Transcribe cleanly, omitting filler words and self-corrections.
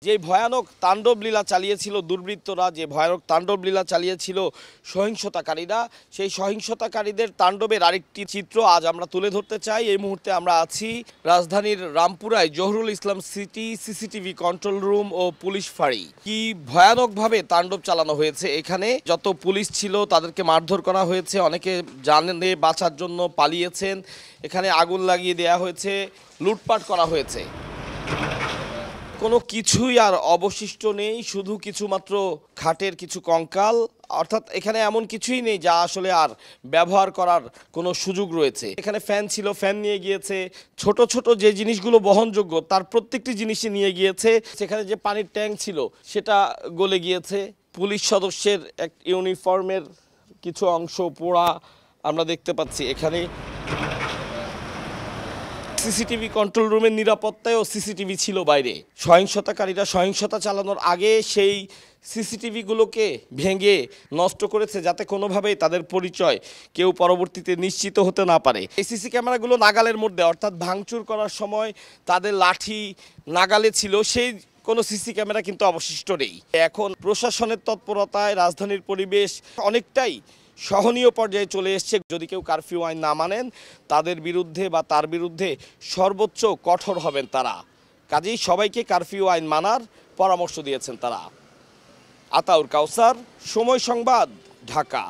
যে ভয়ানক তাণ্ডব লীলা চালিয়েছিল দুর্বৃত্তরা, যে ভয়ানক তাণ্ডব লীলা চালিয়েছিল সহিংসতাকারীরা, সেই সহিংসতাকারীদের তাণ্ডবের আরেকটি চিত্র আজ আমরা তুলে ধরতে চাই। এই মুহূর্তে আমরা আছি রাজধানীর রামপুরায় Zahurul Islam city CCTV control room ও পুলিশ ফাঁড়ি। কি ভয়ানকভাবে তাণ্ডব চালানো হয়েছে এখানে। যত পুলিশ ছিল তাদেরকে মারধর করা হয়েছে, অনেকে জানে বাঁচার জন্য পালিয়েছেন। এখানে আগুন লাগিয়ে দেওয়া হয়েছে, লুটপাট করা হয়েছে। কোনো কিছুই আর অবশিষ্ট নেই, শুধু কিছু মাত্র খাটের কিছু কঙ্কাল। অর্থাৎ এখানে এমন কিছুই নেই যা আসলে আর ব্যবহার করার কোনো সুযোগ রয়েছে। এখানে ফ্যান ছিল, ফ্যান নিয়ে গিয়েছে। ছোট ছোট যে জিনিসগুলো বহনযোগ্য তার প্রত্যেকটি জিনিসই নিয়ে গিয়েছে। সেখানে যে পানির ট্যাঙ্ক ছিল সেটা গলে গিয়েছে। পুলিশ সদস্যের এক ইউনিফর্মের কিছু অংশ পোড়া আমরা দেখতে পাচ্ছি এখানে। সিসিটিভি কন্ট্রোল রুমের নিরাপত্তায়ও সিসিটিভি ছিল বাইরে। সহিংসতাকারীরা সহিংসতা চালানোর আগে সেই সিসিটিভিগুলোকে ভেঙে নষ্ট করেছে, যাতে কোনোভাবেই তাদের পরিচয় কেউ পরবর্তীতে নিশ্চিত হতে না পারে। এই সিসি ক্যামেরাগুলো নাগালের মধ্যে, অর্থাৎ ভাঙচুর করার সময় তাদের লাঠি নাগালে ছিল, সেই কোনো সিসি ক্যামেরা কিন্তু অবশিষ্ট নেই। এখন প্রশাসনের তৎপরতায় রাজধানীর পরিবেশ অনেকটাই সহনীয় পর্যায়ে চলে এসছে। যদি কেউ কারফিউ আইন না মানেন তাদের বিরুদ্ধে বা তার বিরুদ্ধে সর্বোচ্চ কঠোর হবেন তারা। কাজেই সবাইকে কারফিউ আইন মানার পরামর্শ দিয়েছেন তারা। আতাউর কাউসার, সময় সংবাদ, ঢাকা।